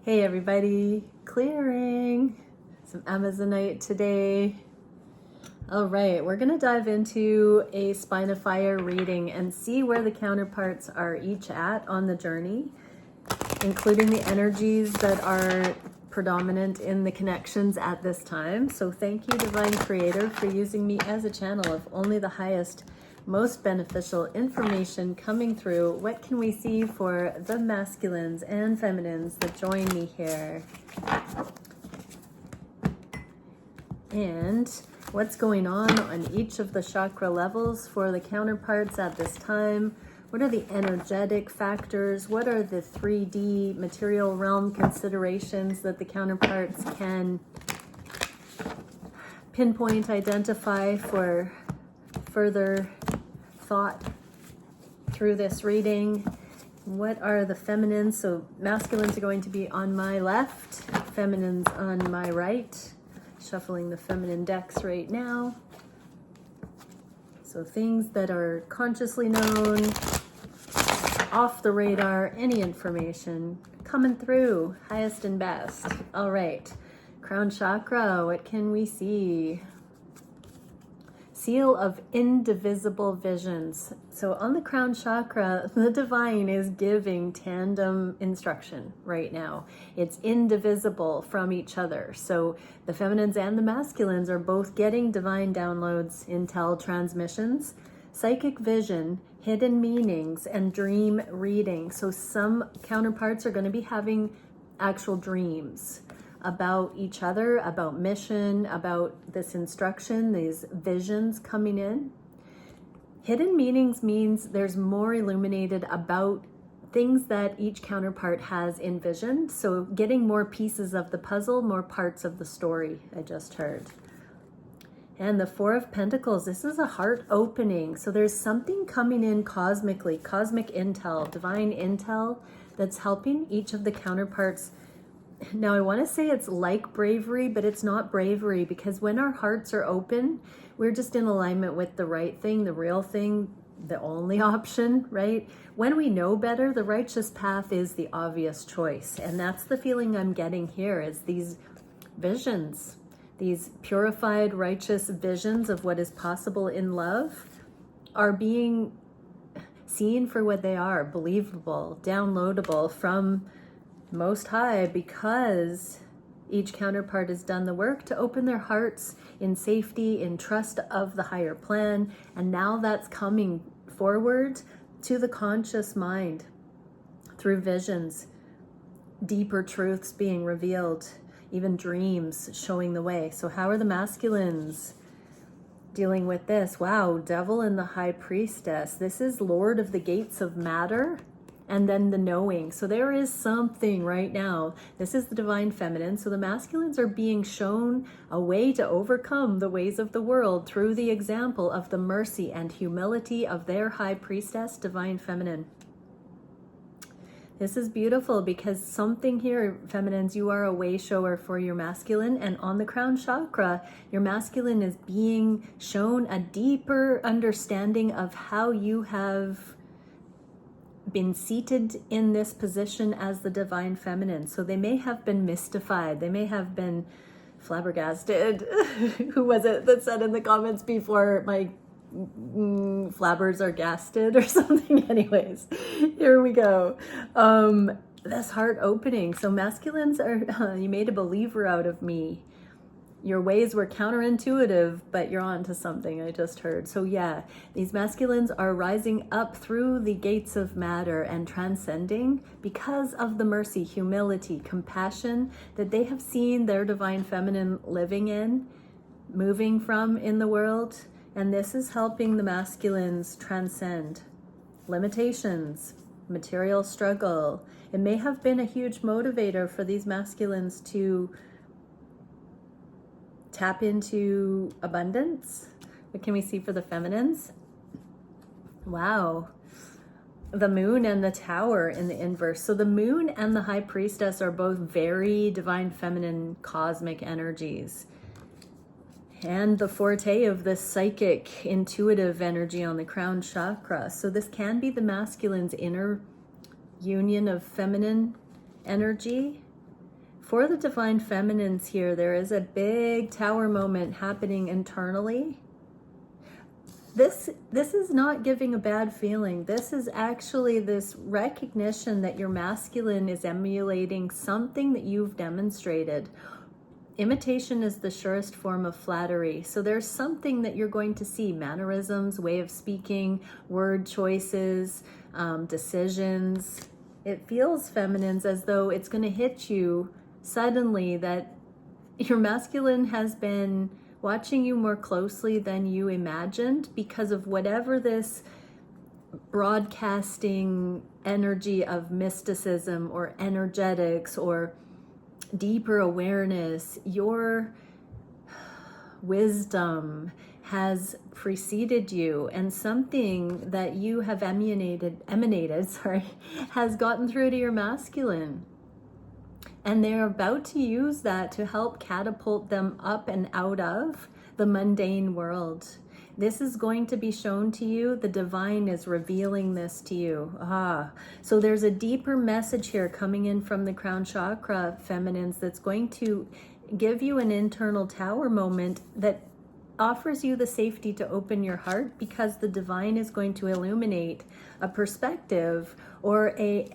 Hey everybody, clearing some Amazonite today. All right, we're gonna dive into a Spine of Fire reading and see where the counterparts are each at on the journey, including the energies that are predominant in the connections at this time. So thank you, Divine Creator, for using me as a channel of only the highest, most beneficial information coming through. What can we see for the masculines and feminines that join me here? And what's going on each of the chakra levels for the counterparts at this time? What are the energetic factors? What are the 3D material realm considerations that the counterparts can pinpoint, identify for further thought through this reading? What are the feminines? So masculines are going to be on my left, feminines on my right. Shuffling the feminine decks right now. So things that are consciously known, off the radar, any information coming through, highest and best. All right, crown chakra, what can we see? Seal of indivisible visions. So on the crown chakra, the divine is giving tandem instruction right now. It's indivisible from each other. So the feminines and the masculines are both getting divine downloads, intel transmissions, psychic vision, hidden meanings, and dream reading. So some counterparts are going to be having actual dreams about each other, about mission, about this instruction, these visions coming in. Hidden meanings means there's more illuminated about things that each counterpart has envisioned. So getting more pieces of the puzzle, more parts of the story I just heard. And the Four of Pentacles, this is a heart opening. So there's something coming in cosmically, cosmic intel, divine intel that's helping each of the counterparts. Now, I want to say it's like bravery, but it's not bravery, because when our hearts are open, we're just in alignment with the right thing, the real thing, the only option, right? When we know better, the righteous path is the obvious choice. And that's the feeling I'm getting here, is these visions, these purified, righteous visions of what is possible in love are being seen for what they are, believable, downloadable from Most High, because each counterpart has done the work to open their hearts in safety, in trust of the higher plan. And now that's coming forward to the conscious mind through visions, deeper truths being revealed, even dreams showing the way. So how are the masculines dealing with this? Wow, Devil and the High Priestess. This is Lord of the Gates of Matter. And then the knowing. So there is something right now. This is the divine feminine. So the masculines are being shown a way to overcome the ways of the world through the example of the mercy and humility of their high priestess, divine feminine. This is beautiful, because something here, feminines, you are a way shower for your masculine. And on the crown chakra, your masculine is being shown a deeper understanding of how you have been seated in this position as the divine feminine. So they may have been mystified. They may have been flabbergasted. Who was it that said in the comments before, my flabbers are gasted or something? Anyways, here we go. This heart opening. So masculines are, you made a believer out of me. Your ways were counterintuitive, but you're on to something, I just heard. So yeah, these masculines are rising up through the gates of matter and transcending because of the mercy, humility, compassion that they have seen their divine feminine living in, moving from in the world. And this is helping the masculines transcend limitations, material struggle. It may have been a huge motivator for these masculines to tap into abundance. What can we see for the feminines? Wow. The moon and the tower in the inverse. So the moon and the high priestess are both very divine feminine cosmic energies. And the forte of this psychic intuitive energy on the crown chakra. So this can be the masculine's inner union of feminine energy For the divine feminines here, there is a big tower moment happening internally. This is not giving a bad feeling. This is actually this recognition that your masculine is emulating something that you've demonstrated. Imitation is the surest form of flattery. So there's something that you're going to see, mannerisms, way of speaking, word choices, decisions. It feels, feminines, as though it's going to hit you suddenly that your masculine has been watching you more closely than you imagined because of whatever this broadcasting energy of mysticism or energetics or deeper awareness. Your wisdom has preceded you, and something that you have emanated, has gotten through to your masculine. And they're about to use that to help catapult them up and out of the mundane world. This is going to be shown to you. The divine is revealing this to you. So there's a deeper message here coming in from the crown chakra, feminines, that's going to give you an internal tower moment that offers you the safety to open your heart, because the divine is going to illuminate a perspective or a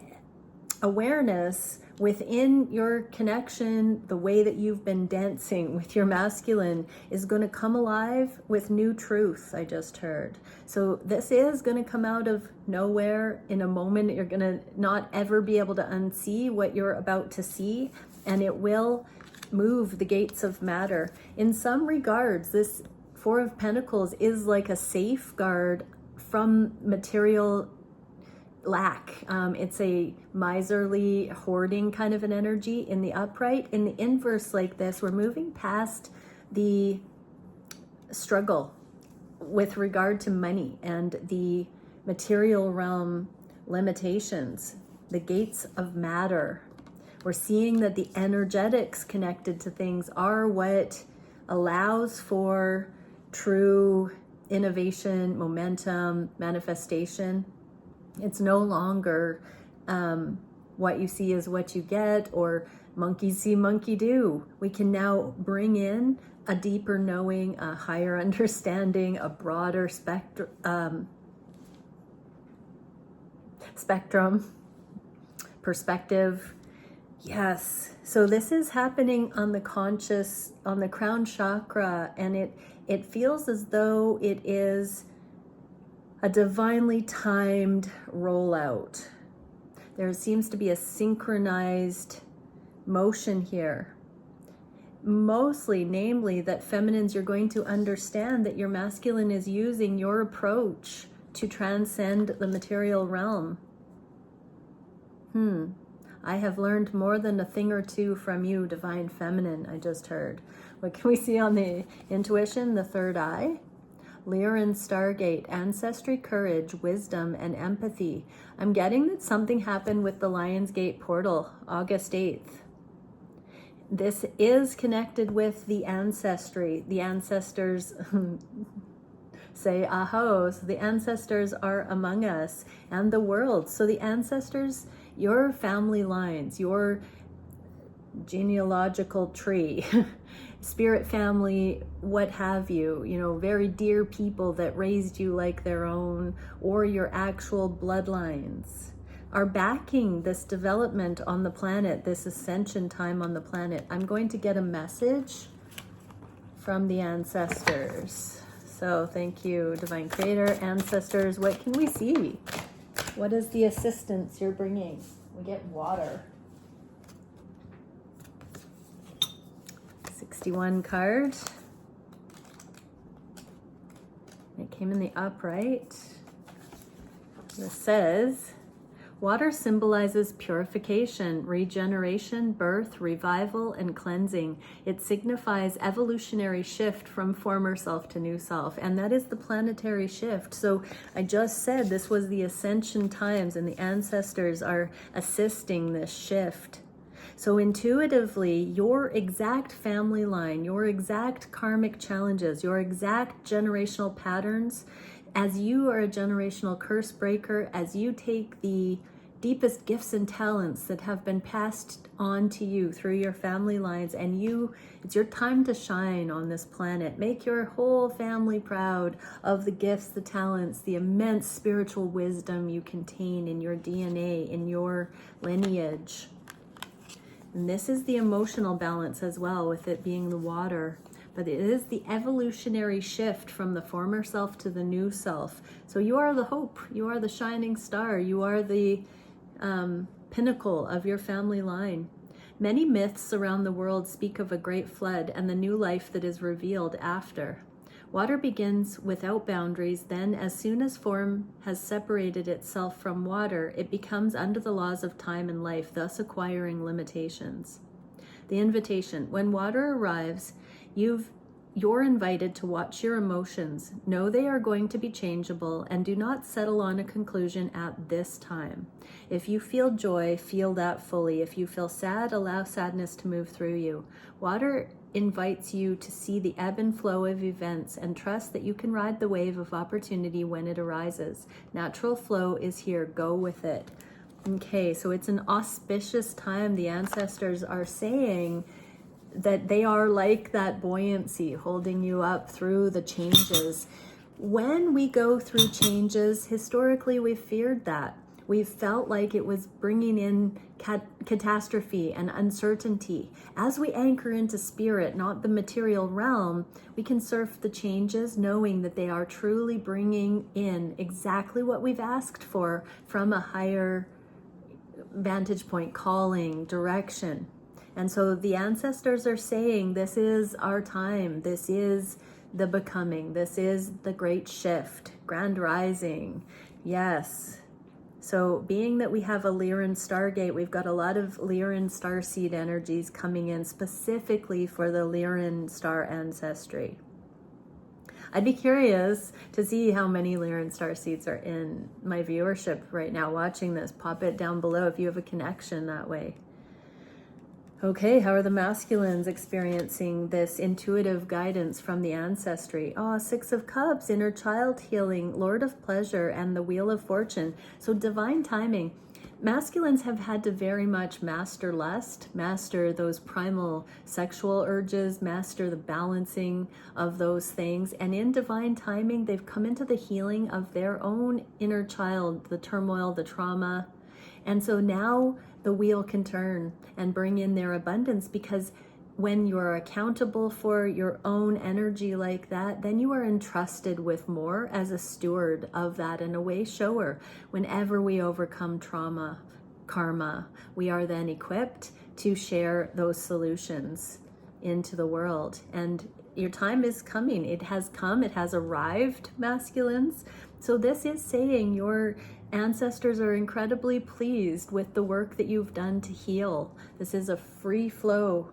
awareness within your connection. The way that you've been dancing with your masculine is going to come alive with new truth, I just heard. So this is going to come out of nowhere in a moment. You're going to not ever be able to unsee what you're about to see, and it will move the gates of matter. In some regards, this Four of Pentacles is like a safeguard from material lack. It's a miserly hoarding kind of an energy in the upright. In the inverse like this, we're moving past the struggle with regard to money and the material realm limitations, the gates of matter. We're seeing that the energetics connected to things are what allows for true innovation, momentum, manifestation. It's no longer what you see is what you get, or monkey see, monkey do. We can now bring in a deeper knowing, a higher understanding, a broader spectrum, perspective. Yes. So this is happening on the conscious, on the crown chakra, and it feels as though it is a divinely timed rollout. There seems to be a synchronized motion here. Mostly, namely, that feminines, you're going to understand that your masculine is using your approach to transcend the material realm. I have learned more than a thing or two from you, divine feminine, I just heard. What can we see on the intuition? The third eye. Lyran Stargate, ancestry, courage, wisdom, and empathy. I'm getting that something happened with the Lionsgate portal, August 8th. This is connected with the ancestry. The ancestors say, aho, so the ancestors are among us and the world. So the ancestors, your family lines, your genealogical tree, spirit family, what have you, very dear people that raised you like their own, or your actual bloodlines, are backing this development on the planet, this ascension time on the planet. I'm going to get a message from the ancestors. So thank you, Divine Creator, ancestors. What can we see? What is the assistance you're bringing? We get water. 61 card. It came in the upright. This says, water symbolizes purification, regeneration, birth, revival, and cleansing. It signifies evolutionary shift from former self to new self, and that is the planetary shift. So I just said this was the ascension times, and the ancestors are assisting this shift. So intuitively, your exact family line, your exact karmic challenges, your exact generational patterns, as you are a generational curse breaker, as you take the deepest gifts and talents that have been passed on to you through your family lines, and it's your time to shine on this planet. Make your whole family proud of the gifts, the talents, the immense spiritual wisdom you contain in your DNA, in your lineage. And this is the emotional balance as well, with it being the water. But it is the evolutionary shift from the former self to the new self. So you are the hope, you are the shining star, you are the pinnacle of your family line. Many myths around the world speak of a great flood and the new life that is revealed after. Water begins without boundaries, then as soon as form has separated itself from water, it becomes under the laws of time and life, thus acquiring limitations. The invitation: when water arrives, you're invited to watch your emotions. Know they are going to be changeable, and do not settle on a conclusion at this time. If you feel joy, feel that fully. If you feel sad, allow sadness to move through you. Water invites you to see the ebb and flow of events and trust that you can ride the wave of opportunity when it arises. Natural flow is here. Go with it. Okay, so it's an auspicious time. The ancestors are saying that they are like that buoyancy holding you up through the changes. When we go through changes, historically we've feared that. We've felt like it was bringing in catastrophe and uncertainty. As we anchor into spirit, not the material realm, we can surf the changes knowing that they are truly bringing in exactly what we've asked for from a higher vantage point, calling, direction. And so the ancestors are saying, this is our time. This is the becoming. This is the great shift, grand rising. Yes. So being that we have a Lyran Stargate, we've got a lot of Lyran starseed energies coming in specifically for the Lyran star ancestry. I'd be curious to see how many Lyran starseeds are in my viewership right now watching this. Pop it down below if you have a connection that way. Okay, how are the masculines experiencing this intuitive guidance from the ancestry? Oh, Six of Cups, inner child healing, Lord of Pleasure, and the Wheel of Fortune. So divine timing. Masculines have had to very much master lust, master those primal sexual urges, master the balancing of those things. And in divine timing, they've come into the healing of their own inner child, the turmoil, the trauma. And so now the wheel can turn and bring in their abundance, because when you're accountable for your own energy like that, then you are entrusted with more as a steward of that and a way shower. Whenever we overcome trauma, karma, we are then equipped to share those solutions into the world. And your time is coming. It has come. It has arrived, masculines. So this is saying your ancestors are incredibly pleased with the work that you've done to heal. This is a free flow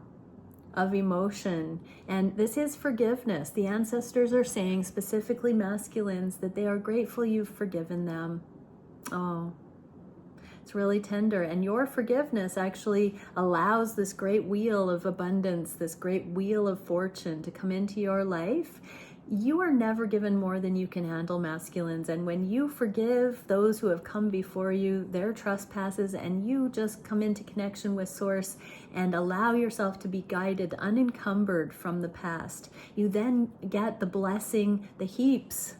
of emotion, and this is forgiveness. The ancestors are saying, specifically masculines, that they are grateful you've forgiven them. Oh, it's really tender. And your forgiveness actually allows this great wheel of abundance, this great wheel of fortune to come into your life. You are never given more than you can handle, masculines. And when you forgive those who have come before you, their trespasses, and you just come into connection with Source and allow yourself to be guided, unencumbered from the past, you then get the blessing, the heaps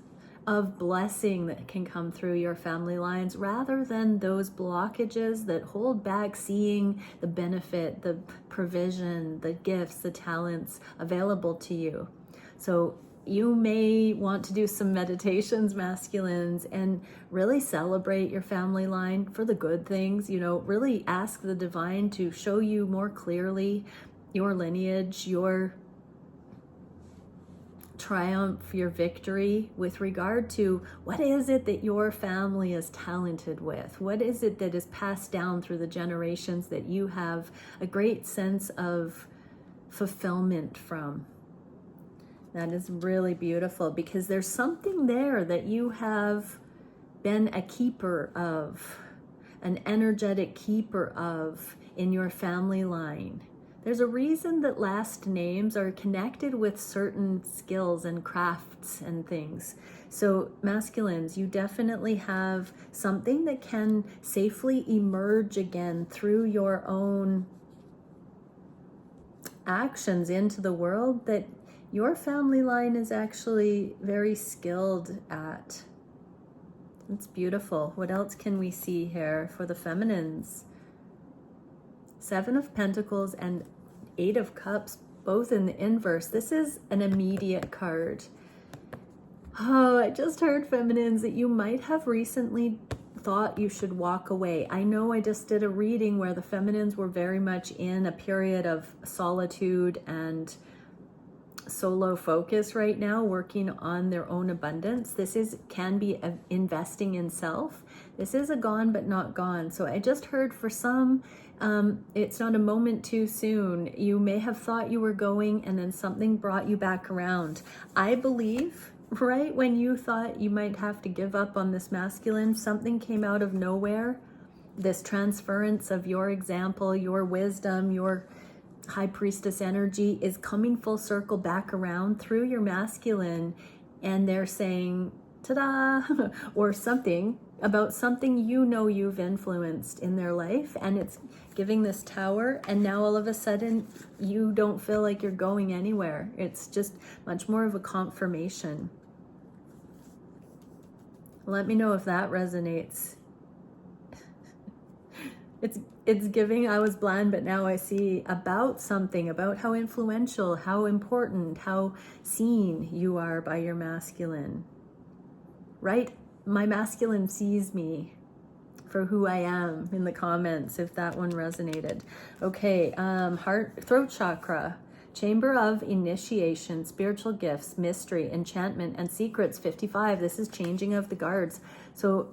of blessing that can come through your family lines, rather than those blockages that hold back seeing the benefit, the provision, the gifts, the talents available to you. So you may want to do some meditations, masculines, and really celebrate your family line for the good things. You know, really ask the divine to show you more clearly your lineage, your triumph, your victory with regard to what is it that your family is talented with? What is it that is passed down through the generations that you have a great sense of fulfillment from? That is really beautiful, because there's something there that you have been a keeper of, an energetic keeper of in your family line. There's a reason that last names are connected with certain skills and crafts and things. So masculines, you definitely have something that can safely emerge again through your own actions into the world that your family line is actually very skilled at. It's beautiful. What else can we see here for the feminines? Seven of Pentacles and Eight of Cups, both in the inverse. This is an immediate card. Oh, I just heard, feminines, that you might have recently thought you should walk away. I know I just did a reading where the feminines were very much in a period of solitude and solo focus right now, working on their own abundance. This can be investing in self. This is a gone but not gone. So I just heard for some, it's not a moment too soon. You may have thought you were going and then something brought you back around. I believe right when you thought you might have to give up on this masculine, something came out of nowhere. This transference of your example, your wisdom, your high priestess energy is coming full circle back around through your masculine, and they're saying ta-da or something about something you know you've influenced in their life, and it's giving this Tower, and now all of a sudden you don't feel like you're going anywhere. It's just much more of a confirmation. Let me know if that resonates. It's giving I was blind, but now I see, about something, about how influential, how important, how seen you are by your masculine. Right? My masculine sees me for who I am in the comments, if that one resonated. Okay, throat chakra, chamber of initiation, spiritual gifts, mystery, enchantment, and secrets, 55. This is changing of the guards. So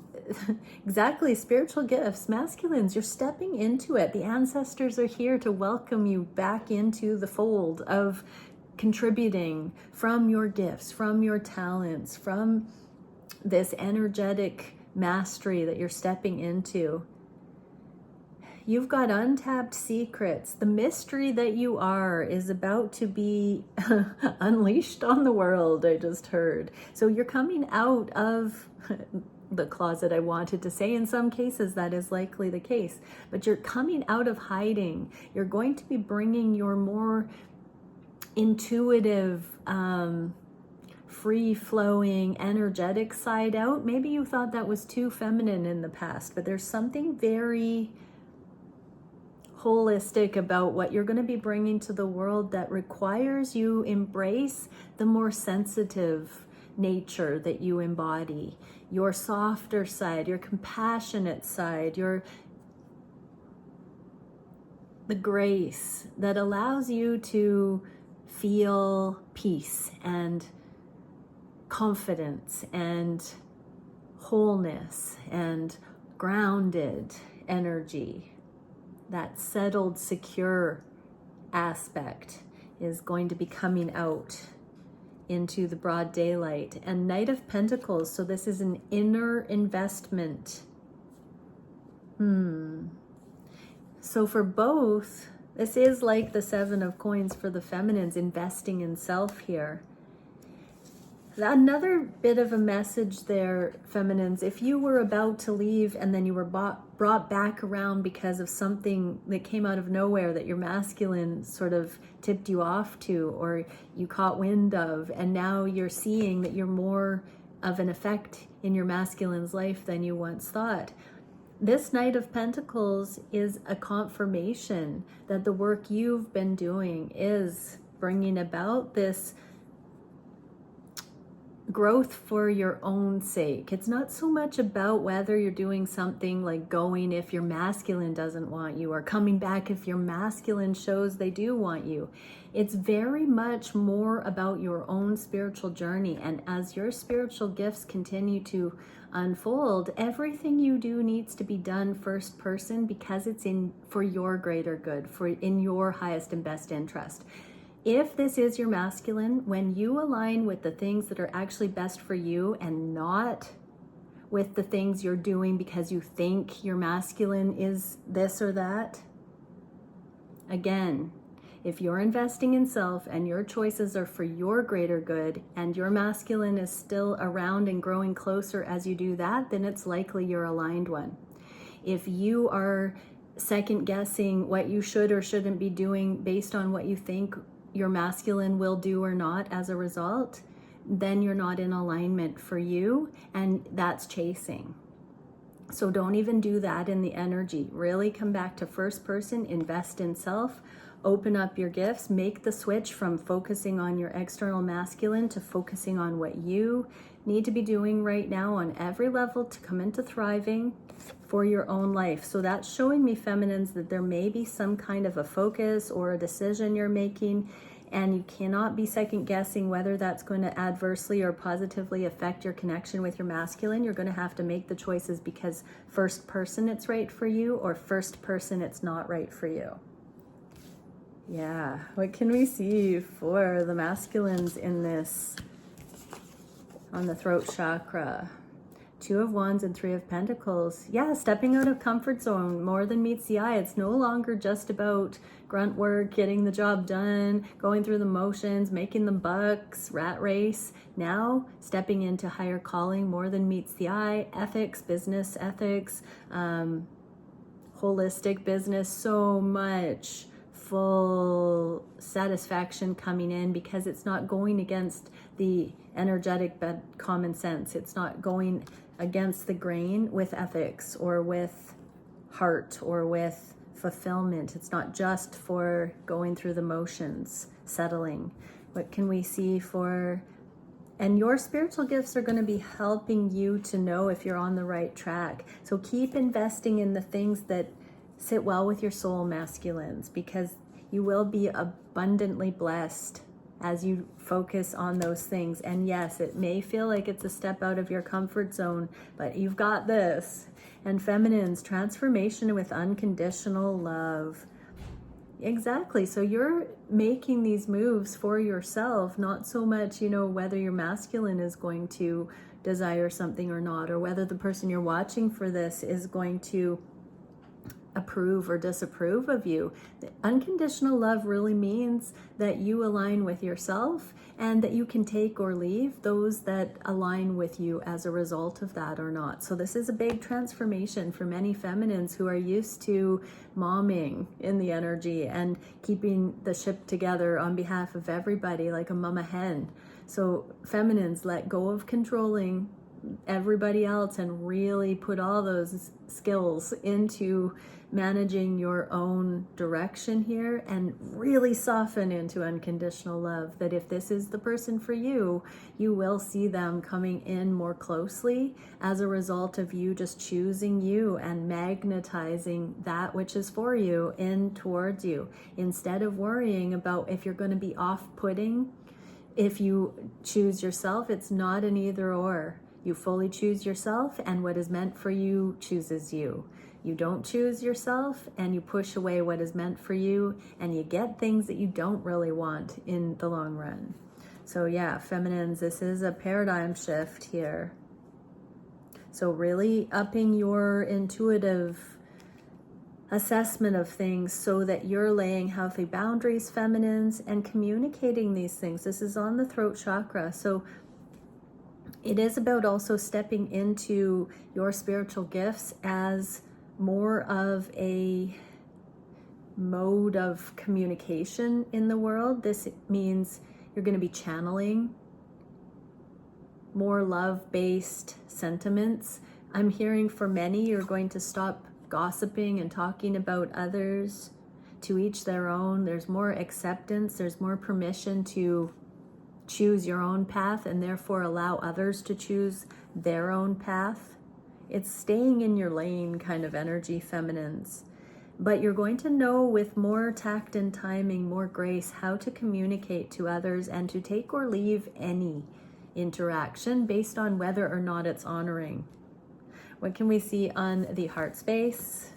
exactly, spiritual gifts, masculines, you're stepping into it. The ancestors are here to welcome you back into the fold of contributing from your gifts, from your talents, from this energetic mastery that you're stepping into. You've got untapped secrets. The mystery that you are is about to be unleashed on the world, I just heard. So you're coming out of the closet, I wanted to say. In some cases, that is likely the case. But you're coming out of hiding. You're going to be bringing your more intuitive, free-flowing, energetic side out. Maybe you thought that was too feminine in the past, but there's something very holistic about what you're going to be bringing to the world that requires you embrace the more sensitive nature that you embody, your softer side, your compassionate side, the grace that allows you to feel peace and confidence and wholeness and grounded energy. That settled, secure aspect is going to be coming out into the broad daylight. And Knight of Pentacles, so this is an inner investment. So for both, this is like the Seven of Coins for the feminines, investing in self here. Another bit of a message there, feminines, if you were about to leave and then you were brought back around because of something that came out of nowhere that your masculine sort of tipped you off to, or you caught wind of, and now you're seeing that you're more of an effect in your masculine's life than you once thought. This Knight of Pentacles is a confirmation that the work you've been doing is bringing about this growth for your own sake. It's not so much about whether you're doing something like going if your masculine doesn't want you, or coming back if your masculine shows they do want you. It's very much more about your own spiritual journey. And as your spiritual gifts continue to unfold, everything you do needs to be done first person, because it's for your greater good, in your highest and best interest. If this is your masculine, when you align with the things that are actually best for you and not with the things you're doing because you think your masculine is this or that, again, If you're investing in self and your choices are for your greater good and your masculine is still around and growing closer as you do that, then it's likely you're aligned one. If you are second guessing what you should or shouldn't be doing based on what you think your masculine will do or not as a result, then you're not in alignment for you, and that's chasing. So don't even do that in the energy. Really come back to first person, invest in self, open up your gifts, make the switch from focusing on your external masculine to focusing on what you need to be doing right now on every level to come into thriving for your own life. So that's showing me, feminines, that there may be some kind of a focus or a decision you're making, and you cannot be second guessing whether that's going to adversely or positively affect your connection with your masculine. You're going to have to make the choices because first person it's right for you, or first person it's not right for you. Yeah, what can we see for the masculines in this on the throat chakra? 2 of Wands and 3 of Pentacles. Yeah, stepping out of comfort zone more than meets the eye. It's no longer just about grunt work, getting the job done, going through the motions, making the bucks, rat race. Now, stepping into higher calling more than meets the eye, ethics, business ethics, holistic business, so much full satisfaction coming in because it's not going against the energetic but common sense. It's not going against the grain with ethics or with heart or with fulfillment. It's not just for going through the motions, settling. What can we see for, and your spiritual gifts are going to be helping you to know if you're on the right track. So keep investing in the things that sit well with your soul, masculines, because you will be abundantly blessed as you focus on those things. And yes, it may feel like it's a step out of your comfort zone, but you've got this. And feminines, transformation with unconditional love. Exactly. So you're making these moves for yourself, not so much, whether your masculine is going to desire something or not, or whether the person you're watching for this is going to approve or disapprove of you. The unconditional love really means that you align with yourself and that you can take or leave those that align with you as a result of that or not. So this is a big transformation for many feminines who are used to momming in the energy and keeping the ship together on behalf of everybody like a mama hen. So feminines, let go of controlling everybody else and really put all those skills into managing your own direction here, and really soften into unconditional love. That if this is the person for you, you will see them coming in more closely as a result of you just choosing you and magnetizing that which is for you in towards you, instead of worrying about if you're going to be off-putting. If you choose yourself, it's not an either or. You fully choose yourself, and what is meant for you chooses you. You don't choose yourself, and you push away what is meant for you, and you get things that you don't really want in the long run. So yeah, feminines, this is a paradigm shift here. So really upping your intuitive assessment of things so that you're laying healthy boundaries, feminines, and communicating these things. This is on the throat chakra. So it is about also stepping into your spiritual gifts as more of a mode of communication in the world. This means you're going to be channeling more love-based sentiments. I'm hearing for many, you're going to stop gossiping and talking about others. To each their own. There's more acceptance. There's more permission to choose your own path and therefore allow others to choose their own path. It's staying in your lane kind of energy, feminines. But you're going to know with more tact and timing, more grace, how to communicate to others and to take or leave any interaction based on whether or not it's honoring. What can we see on the heart space?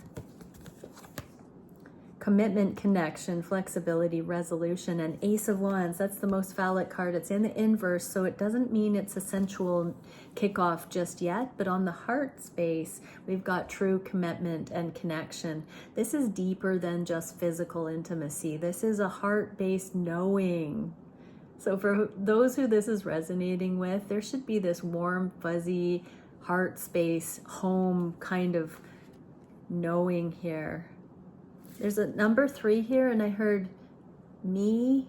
commitment, connection, flexibility, resolution, and Ace of Wands. That's the most phallic card. It's in the inverse, so it doesn't mean it's a sensual kickoff just yet, but on the heart space, we've got true commitment and connection. This is deeper than just physical intimacy. This is a heart-based knowing. So for those who this is resonating with, there should be this warm, fuzzy, heart space, home kind of knowing here. There's a number 3 here, and I heard me,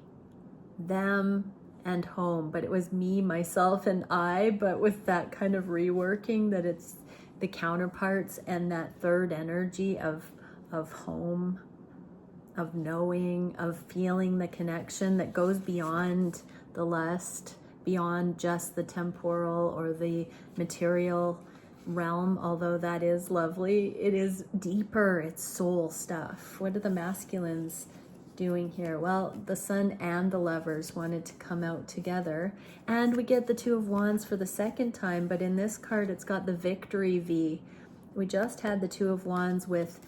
them, and home, but it was me, myself, and I, but with that kind of reworking that it's the counterparts and that third energy of home, of knowing, of feeling the connection that goes beyond the lust, beyond just the temporal or the material realm, although that is lovely. It is deeper, it's soul stuff. What are the masculines doing here? Well, the Sun and the Lovers wanted to come out together, and we get the Two of Wands for the second time, but in this card it's got the Victory V. We just had the Two of Wands with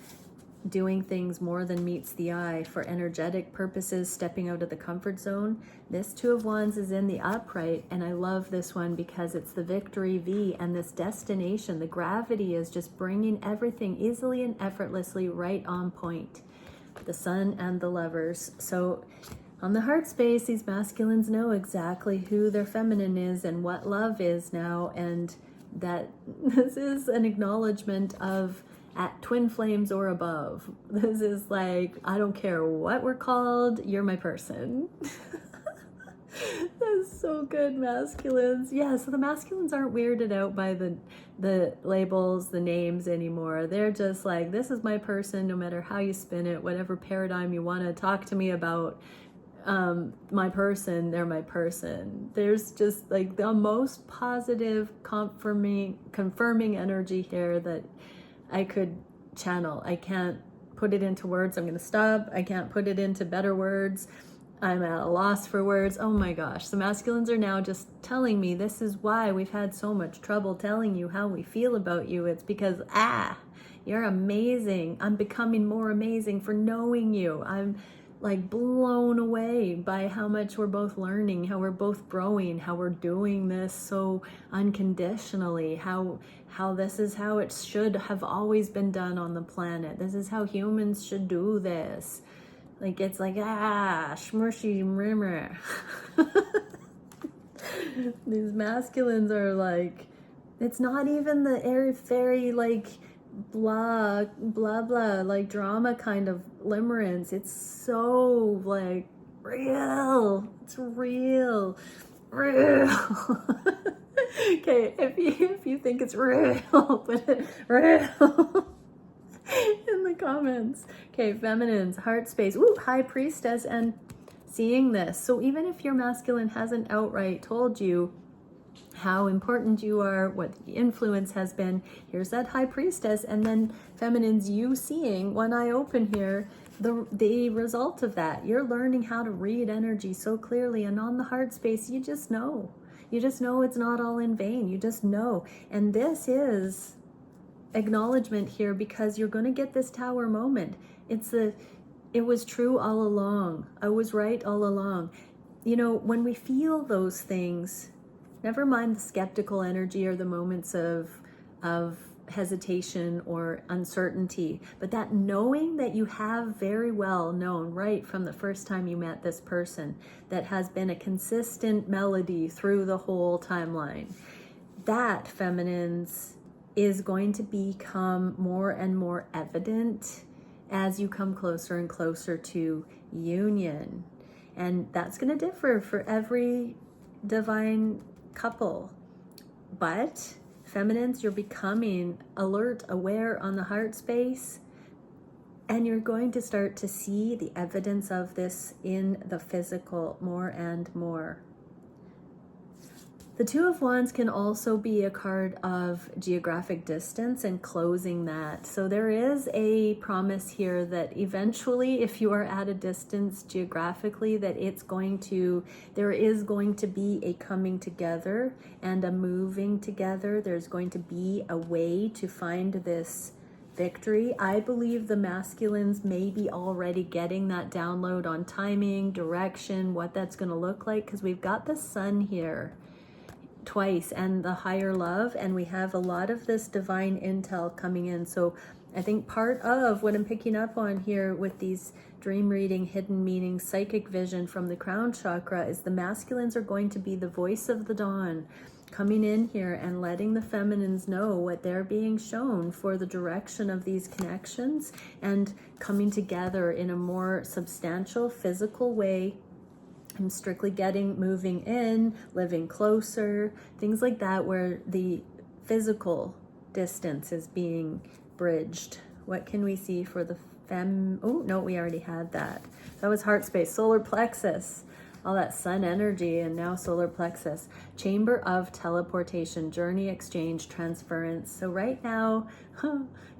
doing things more than meets the eye for energetic purposes, stepping out of the comfort zone. This Two of Wands is in the upright, and I love this one because it's the Victory V, and this destination, the gravity is just bringing everything easily and effortlessly right on point. The Sun and the Lovers. So on the heart space, these masculines know exactly who their feminine is and what love is now, and that this is an acknowledgement of at twin flames or above. This is like, I don't care what we're called, you're my person. That's so good, masculines. Yeah, so the masculines aren't weirded out by the labels, the names anymore. They're just like, this is my person, no matter how you spin it, whatever paradigm you want to talk to me about. My person, they're my person. There's just like the most positive, confirming energy here that I could channel. I can't put it into words. I'm going to stop. I can't put it into better words. I'm at a loss for words. Oh my gosh. The masculines are now just telling me this is why we've had so much trouble telling you how we feel about you. It's because, you're amazing. I'm becoming more amazing for knowing you. I'm like blown away by how much we're both learning, how we're both growing, how we're doing this so unconditionally, how this is how it should have always been done on the planet. This is how humans should do this. Like, it's like, smushy, mrimmer. These masculines are like, it's not even the airy fairy, like, blah, blah, blah, like drama kind of limerence. It's so, like, real. It's real. Okay, if you think it's real, put it real in the comments. Okay, feminines, heart space, High Priestess, and seeing this. So even if your masculine hasn't outright told you how important you are, what the influence has been, here's that High Priestess, and then feminines, you seeing one eye open here, the result of that. You're learning how to read energy so clearly, and on the heart space, you just know. You just know it's not all in vain. You just know. And this is acknowledgement here because you're going to get this Tower moment. It was true all along. I was right all along. You know, when we feel those things, never mind the skeptical energy or the moments of hesitation or uncertainty, but that knowing that you have very well known right from the first time you met this person, that has been a consistent melody through the whole timeline, that, feminines, is going to become more and more evident as you come closer and closer to union. And that's going to differ for every divine couple. But feminines, you're becoming alert, aware on the heart space, and you're going to start to see the evidence of this in the physical more and more. The Two of Wands can also be a card of geographic distance and closing that. So there is a promise here that eventually, if you are at a distance geographically, that there is going to be a coming together and a moving together. There's going to be a way to find this victory. I believe the masculines may be already getting that download on timing, direction, what that's going to look like, because we've got the sun here twice and the higher love, and we have a lot of this divine intel coming in. So I think part of what I'm picking up on here with these dream reading, hidden meaning, psychic vision from the crown chakra is the masculines are going to be the voice of the dawn, coming in here and letting the feminines know what they're being shown for the direction of these connections, and coming together in a more substantial physical way. I'm strictly getting moving in, living closer, things like that, where the physical distance is being bridged. What can we see for the oh no, we already had that. That was heart space, solar plexus, all that sun energy, and now solar plexus, chamber of teleportation, journey, exchange, transference. So right now,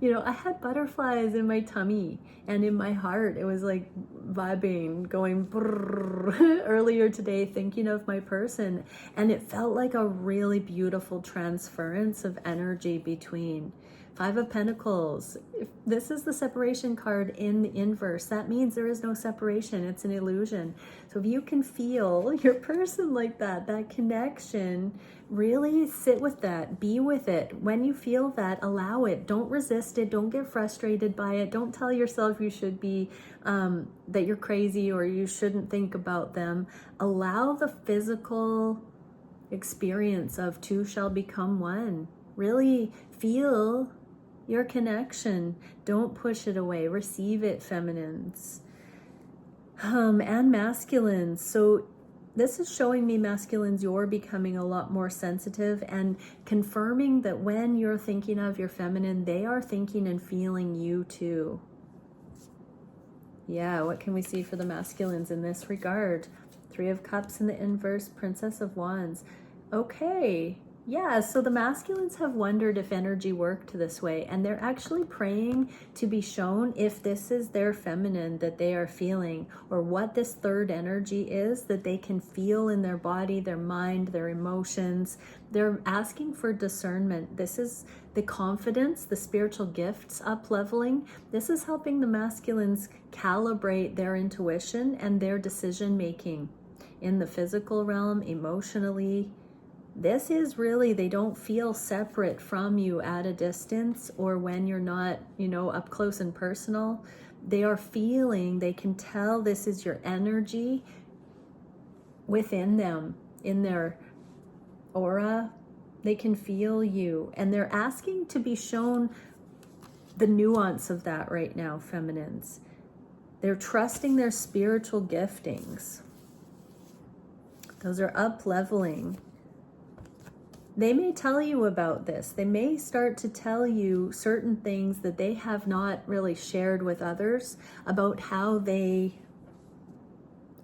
you know, I had butterflies in my tummy and in my heart. It was like vibing, going brrr, earlier today, thinking of my person, and it felt like a really beautiful transference of energy between. Five of Pentacles. If this is the separation card in the inverse, that means there is no separation. It's an illusion. So if you can feel your person like that, that connection, really sit with that, be with it. When you feel that, allow it. Don't resist it. Don't get frustrated by it. Don't tell yourself you should be, that you're crazy or you shouldn't think about them. Allow the physical experience of two shall become one. Really feel your connection. Don't push it away. Receive it, feminines. And masculines. So this is showing me, masculines, you're becoming a lot more sensitive and confirming that when you're thinking of your feminine, they are thinking and feeling you too. Yeah, what can we see for the masculines in this regard? Three of Cups in the inverse, Princess of Wands. Okay. Yeah, so the masculines have wondered if energy worked this way, and they're actually praying to be shown if this is their feminine that they are feeling, or what this third energy is that they can feel in their body, their mind, their emotions. They're asking for discernment. This is the confidence, the spiritual gifts up-leveling. This is helping the masculines calibrate their intuition and their decision-making in the physical realm, emotionally. This is really, they don't feel separate from you at a distance or when you're not, you know, up close and personal. They are feeling, they can tell this is your energy within them, in their aura. They can feel you, and they're asking to be shown the nuance of that right now, feminines. They're trusting their spiritual giftings. Those are up-leveling. They may tell you about this. They may start to tell you certain things that they have not really shared with others about how they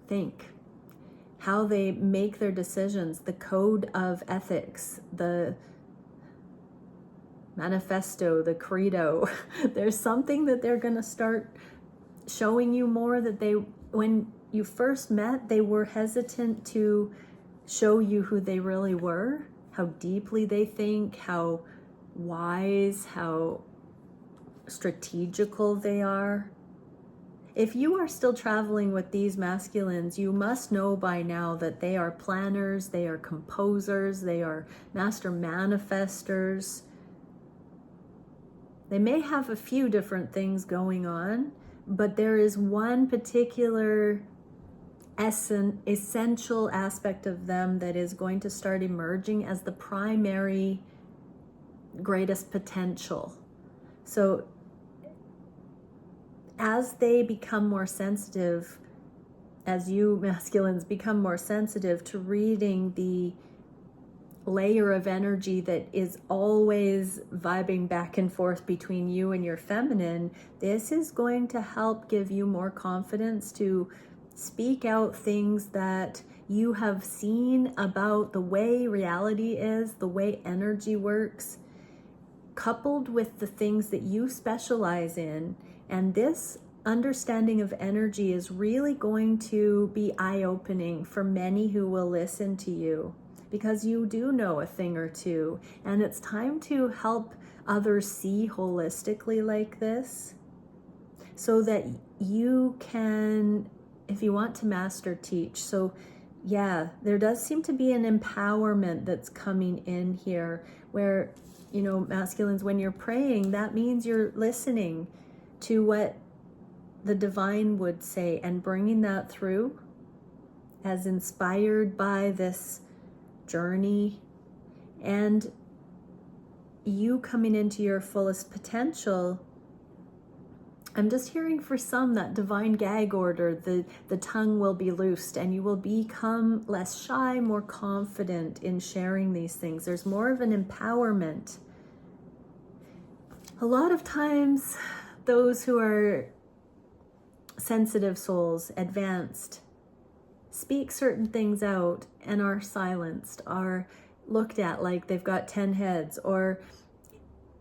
think, how they make their decisions, the code of ethics, the manifesto, the credo. There's something that they're going to start showing you more that they, when you first met, they were hesitant to show you who they really were. How deeply they think, how wise, how strategical they are. If you are still traveling with these masculines, you must know by now that they are planners, they are composers, they are master manifestors. They may have a few different things going on, but there is one particular essential aspect of them that is going to start emerging as the primary greatest potential. So as they become more sensitive, as you masculines become more sensitive to reading the layer of energy that is always vibing back and forth between you and your feminine, this is going to help give you more confidence to speak out things that you have seen about the way reality is, the way energy works, coupled with the things that you specialize in. And this understanding of energy is really going to be eye-opening for many who will listen to you. because you do know a thing or two, and it's time to help others see holistically like this, so that you can, if you want to master, teach. So yeah, there does seem to be an empowerment that's coming in here where, you know, masculines, when you're praying, that means you're listening to what the divine would say and bringing that through as inspired by this journey, and you coming into your fullest potential. I'm just hearing for some that divine gag order, the tongue will be loosed and you will become less shy, more confident in sharing these things. There's more of an empowerment. A lot of times, those who are sensitive souls, advanced, speak certain things out and are silenced, are looked at like they've got 10 heads, or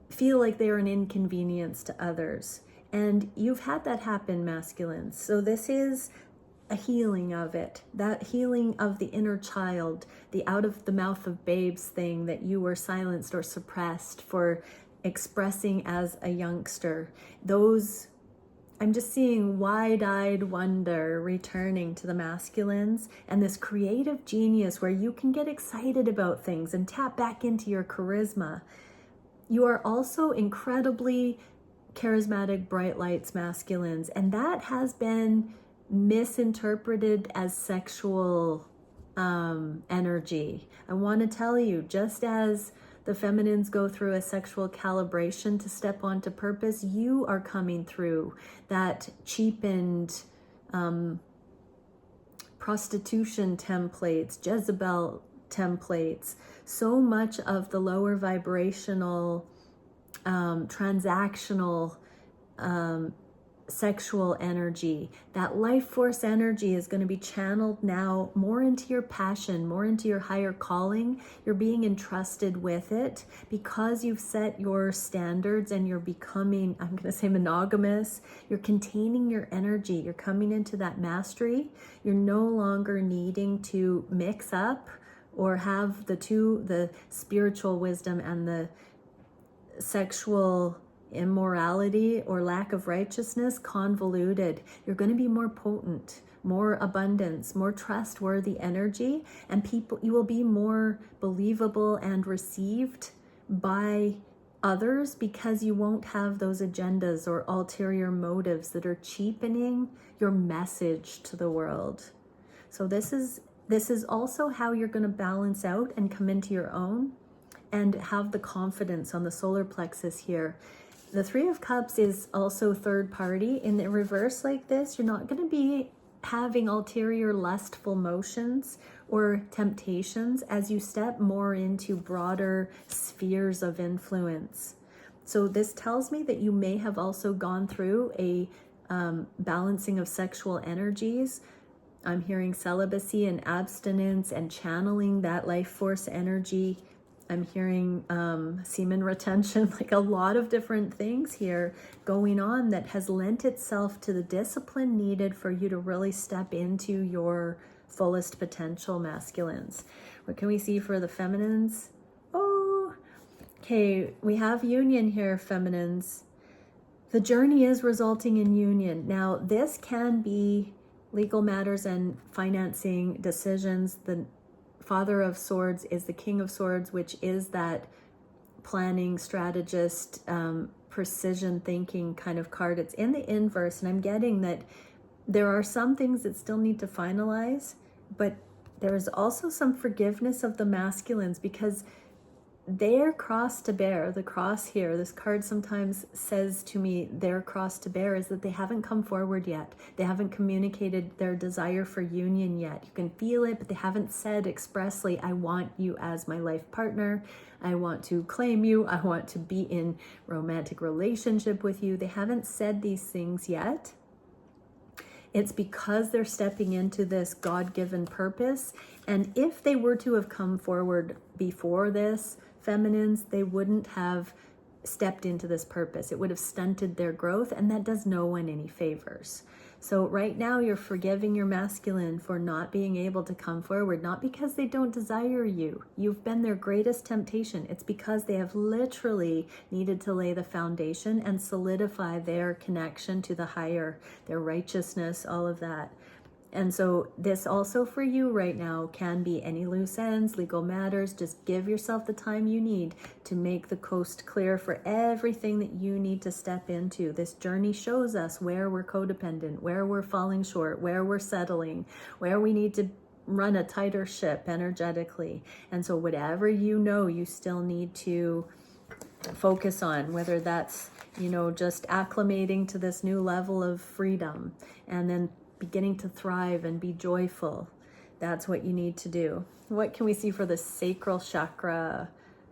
feel like they're an inconvenience to others. And you've had that happen, masculines. So this is a healing of it, that healing of the inner child, the out of the mouth of babes thing that you were silenced or suppressed for expressing as a youngster. Those, I'm just seeing wide-eyed wonder returning to the masculines, and this creative genius where you can get excited about things and tap back into your charisma. You are also incredibly charismatic, bright lights, masculines, and that has been misinterpreted as sexual energy. I want to tell you, just as the feminines go through a sexual calibration to step onto purpose, you are coming through that cheapened prostitution templates, Jezebel templates, so much of the lower vibrational transactional sexual energy. That life force energy is going to be channeled now more into your passion, more into your higher calling. You're being entrusted with it because you've set your standards and you're becoming, I'm going to say, monogamous. You're containing your energy. You're coming into that mastery. You're no longer needing to mix up or have the two, the spiritual wisdom and the sexual immorality or lack of righteousness convoluted. You're going to be more potent, more abundance, more trustworthy energy, and people, you will be more believable and received by others because you won't have those agendas or ulterior motives that are cheapening your message to the world. So this is also how you're going to balance out and come into your own and have the confidence on the solar plexus here. The Three of Cups is also third party. In the reverse like this, you're not going to be having ulterior lustful motions or temptations as you step more into broader spheres of influence. So this tells me that you may have also gone through a balancing of sexual energies. I'm hearing celibacy and abstinence and channeling that life force energy. I'm hearing semen retention, like a lot of different things here going on that has lent itself to the discipline needed for you to really step into your fullest potential, masculines. What can we see for the feminines? Oh, okay, we have union here, feminines. The journey is resulting in union. Now, this can be legal matters and financing decisions. The Father of Swords is the King of Swords, which is that planning, strategist, precision thinking kind of card. It's in the inverse, and I'm getting that there are some things that still need to finalize, but there's also some forgiveness of the masculines because their cross to bear, the cross here, this card sometimes says to me, their cross to bear is that they haven't come forward yet. They haven't communicated their desire for union yet. You can feel it, but they haven't said expressly, I want you as my life partner. I want to claim you. I want to be in romantic relationship with you. They haven't said these things yet. It's because they're stepping into this God-given purpose. And if they were to have come forward before this, feminines, they wouldn't have stepped into this purpose. It would have stunted their growth, and that does no one any favors. So right now you're forgiving your masculine for not being able to come forward, not because they don't desire you. You've been their greatest temptation. It's because they have literally needed to lay the foundation and solidify their connection to the higher, their righteousness, all of that. And so this also for you right now can be any loose ends, legal matters. Just give yourself the time you need to make the coast clear for everything that you need to step into. This journey shows us where we're codependent, where we're falling short, where we're settling, where we need to run a tighter ship energetically. And so whatever you know you still need to focus on, whether that's, just acclimating to this new level of freedom and then beginning to thrive and be joyful. That's what you need to do. What can we see for the sacral chakra?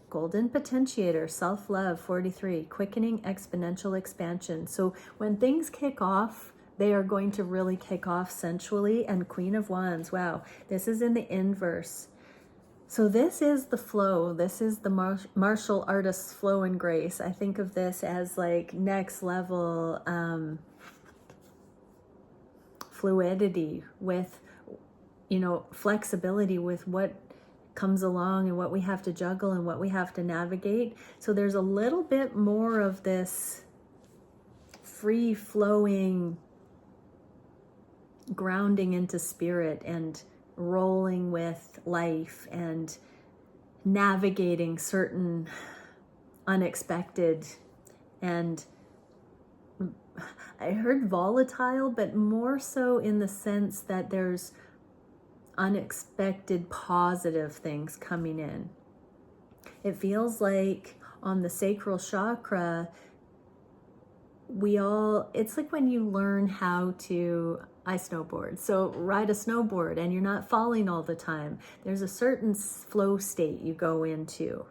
Golden potentiator, self-love, 43, quickening exponential expansion. So when things kick off, they are going to really kick off sensually. And Queen of Wands, wow, this is in the inverse. So this is the flow. This is the martial artist's flow and grace. I think of this as like next level fluidity with, flexibility with what comes along and what we have to juggle and what we have to navigate. So there's a little bit more of this free flowing grounding into spirit and rolling with life and navigating certain unexpected, and I heard volatile, but more so in the sense that there's unexpected positive things coming in. It feels like on the sacral chakra, it's like when you learn how to, I snowboard, so ride a snowboard and you're not falling all the time. There's a certain flow state you go into.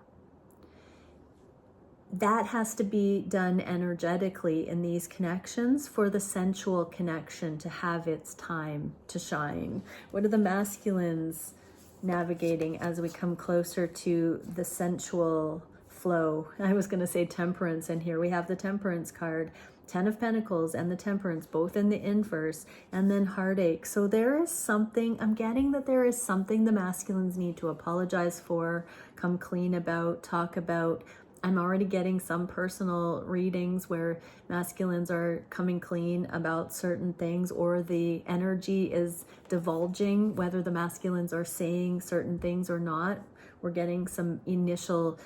That has to be done energetically in these connections for the sensual connection to have its time to shine. What are the masculines navigating as we come closer to the sensual flow? I was going to say temperance, and here we have the temperance card. 10 of Pentacles and the Temperance, both in the inverse, and then heartache. So there is something, I'm getting that there is something the masculines need to apologize for, come clean about, talk about. I'm already getting some personal readings where masculines are coming clean about certain things, or the energy is divulging, whether the masculines are saying certain things or not. We're getting some initial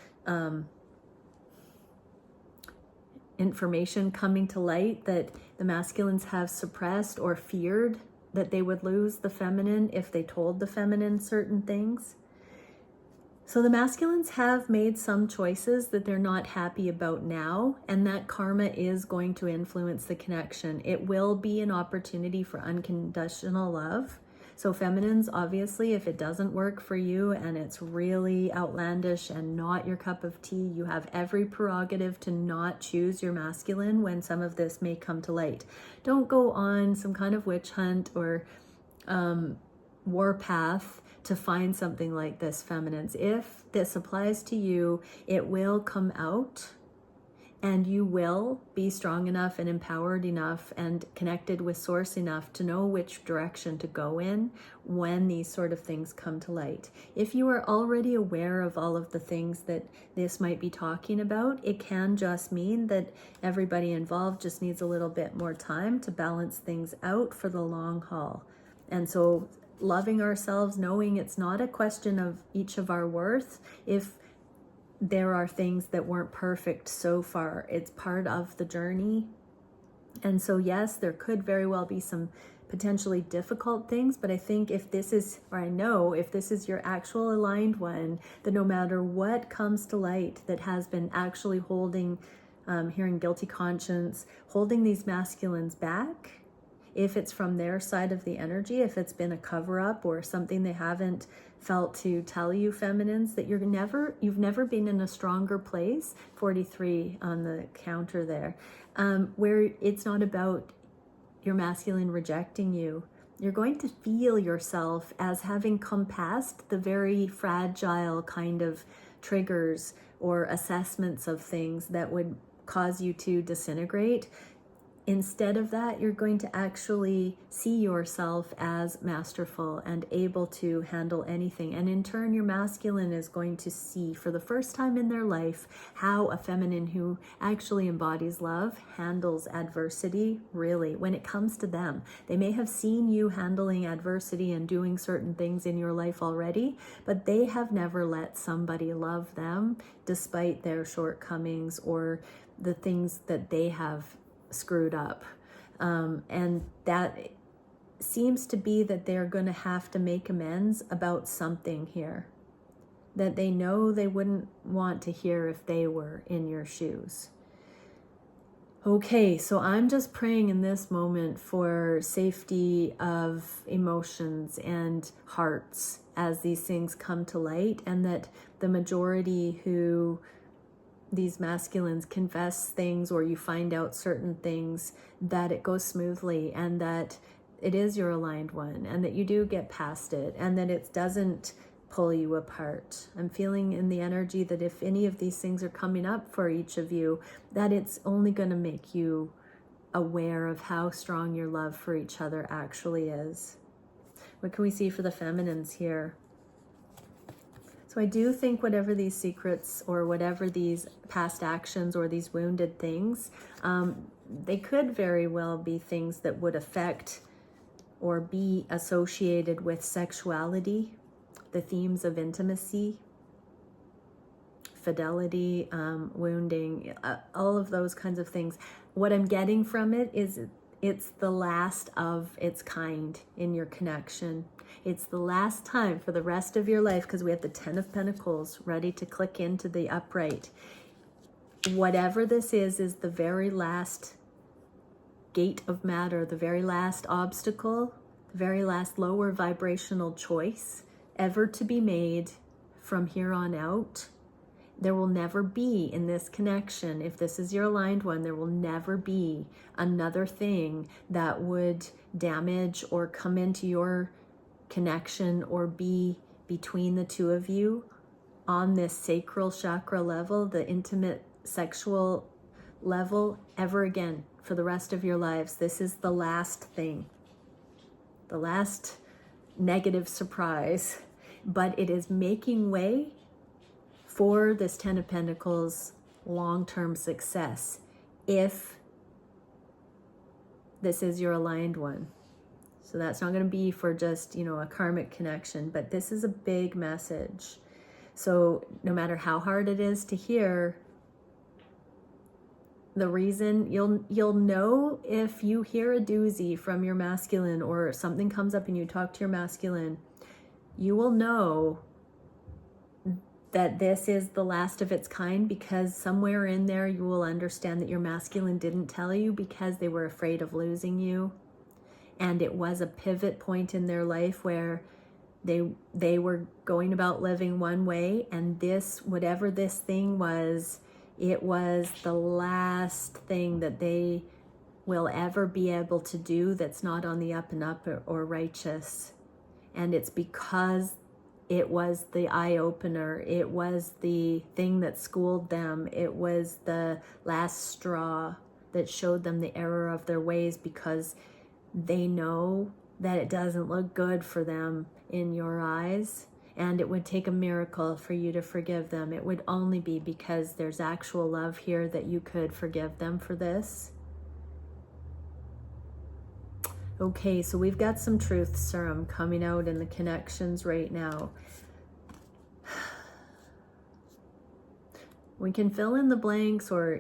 information coming to light that the masculines have suppressed or feared that they would lose the feminine if they told the feminine certain things. So the masculines have made some choices that they're not happy about now, and that karma is going to influence the connection. It will be an opportunity for unconditional love. So feminines, obviously, if it doesn't work for you and it's really outlandish and not your cup of tea, you have every prerogative to not choose your masculine when some of this may come to light. Don't go on some kind of witch hunt or warpath to find something like this, feminines. If this applies to you, it will come out, and you will be strong enough and empowered enough and connected with source enough to know which direction to go in when these sort of things come to light. If you are already aware of all of the things that this might be talking about, it can just mean that everybody involved just needs a little bit more time to balance things out for the long haul. And so loving ourselves, knowing it's not a question of each of our worth. If there are things that weren't perfect so far, it's part of the journey. And so yes, there could very well be some potentially difficult things, but I think if this is, or I know if this is your actual aligned one, that no matter what comes to light that has been actually holding, hearing guilty conscience, holding these masculines back, if it's from their side of the energy, if it's been a cover-up or something they haven't felt to tell you, feminines, that you've never been in a stronger place, 43 on the counter there, where it's not about your masculine rejecting you. You're going to feel yourself as having come past the very fragile kind of triggers or assessments of things that would cause you to disintegrate. instead of that, you're going to actually see yourself as masterful and able to handle anything. And in turn, your masculine is going to see for the first time in their life how a feminine who actually embodies love handles adversity, really, when it comes to them. They may have seen you handling adversity and doing certain things in your life already, but they have never let somebody love them despite their shortcomings or the things that they have screwed up. And that seems to be that they're going to have to make amends about something here that they know they wouldn't want to hear if they were in your shoes. Okay, so I'm just praying in this moment for safety of emotions and hearts as these things come to light, and that the majority who these masculines confess things or you find out certain things, that it goes smoothly and that it is your aligned one and that you do get past it and that it doesn't pull you apart. I'm feeling in the energy that if any of these things are coming up for each of you, that it's only going to make you aware of how strong your love for each other actually is. What can we see for the feminines here? So I do think whatever these secrets or whatever these past actions or these wounded things, they could very well be things that would affect or be associated with sexuality, the themes of intimacy, fidelity, wounding, all of those kinds of things. What I'm getting from it is it's the last of its kind in your connection. It's the last time for the rest of your life, because we have the 10 of Pentacles ready to click into the upright. Whatever this is the very last gate of matter, the very last obstacle, the very last lower vibrational choice ever to be made from here on out. There will never be in this connection, if this is your aligned one, there will never be another thing that would damage or come into your connection or be between the two of you on this sacral chakra level, the intimate sexual level, ever again for the rest of your lives. This is the last thing, the last negative surprise, but it is making way for this 10 of Pentacles long-term success if this is your aligned one. So that's not going to be for just, a karmic connection, but this is a big message. So no matter how hard it is to hear, the reason you'll know if you hear a doozy from your masculine or something comes up and you talk to your masculine, you will know that this is the last of its kind, because somewhere in there you will understand that your masculine didn't tell you because they were afraid of losing you. And it was a pivot point in their life where they were going about living one way, and this, whatever this thing was, it was the last thing that they will ever be able to do that's not on the up and up or righteous. And it's because it was the eye-opener. It was the thing that schooled them. It was the last straw that showed them the error of their ways, because they know that it doesn't look good for them in your eyes. And it would take a miracle for you to forgive them. It would only be because there's actual love here that you could forgive them for this. Okay, so we've got some truth serum coming out in the connections right now. We can fill in the blanks or,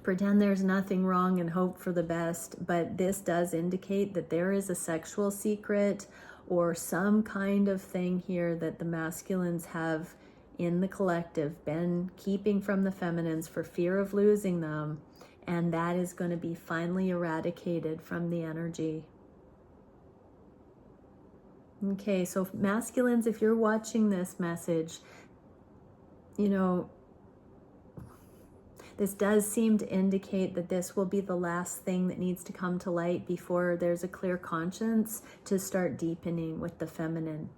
pretend there's nothing wrong and hope for the best, but this does indicate that there is a sexual secret or some kind of thing here that the masculines have in the collective been keeping from the feminines for fear of losing them. And that is going to be finally eradicated from the energy. Okay, so masculines, if you're watching this message, this does seem to indicate that this will be the last thing that needs to come to light before there's a clear conscience to start deepening with the feminine.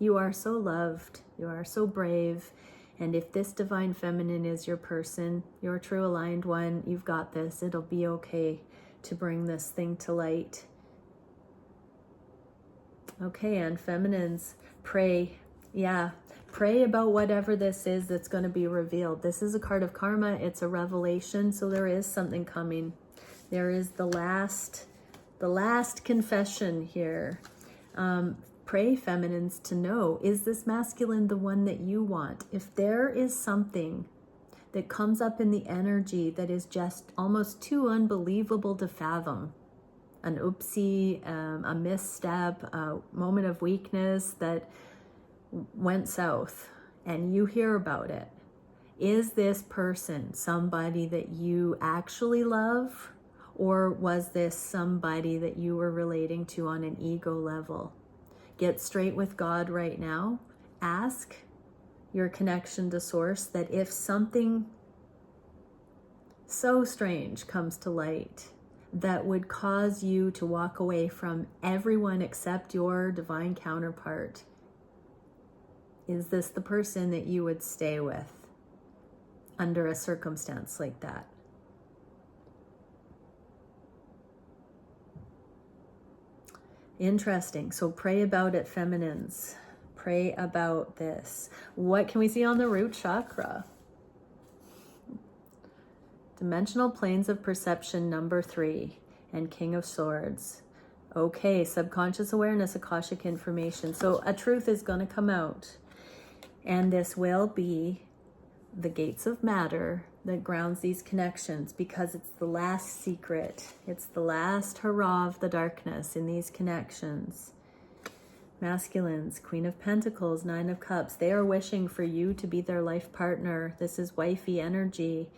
You are so loved. You are so brave. And if this divine feminine is your person, your true aligned one, you've got this. It'll be okay. to bring this thing to light. Okay, and feminines, pray. Yeah, pray about whatever this is that's going to be revealed. This is a card of karma. It's a revelation, so there is something coming. There is the last confession here. Pray, feminines, to know, is this masculine the one that you want? If there is something that comes up in the energy that is just almost too unbelievable to fathom, an oopsie, a misstep, a moment of weakness that went south, and you hear about it, is this person somebody that you actually love, or was this somebody that you were relating to on an ego level? Get straight with God right now. Ask your connection to source that if something so strange comes to light that would cause you to walk away from everyone except your divine counterpart, is this the person that you would stay with under a circumstance like that? Interesting. So pray about it, feminines. Pray about this. What can we see on the root chakra? Dimensional planes of perception, number 3, and King of Swords. Okay, subconscious awareness, Akashic information. So a truth is going to come out, and this will be the gates of matter that grounds these connections, because it's the last secret. It's the last hurrah of the darkness in these connections. Masculines, Queen of Pentacles, Nine of Cups. They are wishing for you to be their life partner. This is wifey energy.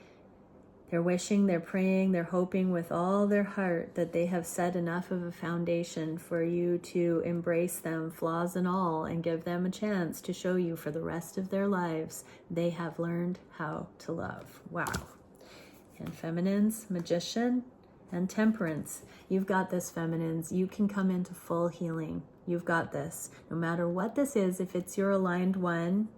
They're wishing, they're praying, they're hoping with all their heart that they have set enough of a foundation for you to embrace them, flaws and all, and give them a chance to show you for the rest of their lives they have learned how to love. Wow. And feminines, Magician and Temperance. You've got this, feminines. You can come into full healing. You've got this. No matter what this is, if it's your aligned one,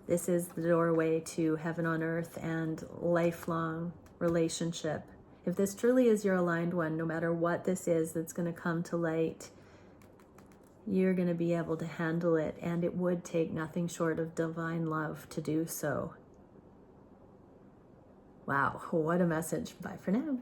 this is the doorway to heaven on earth and lifelong relationship. If this truly is your aligned one, no matter what this is that's going to come to light, you're going to be able to handle it, and it would take nothing short of divine love to do so. Wow, what a message. Bye for now.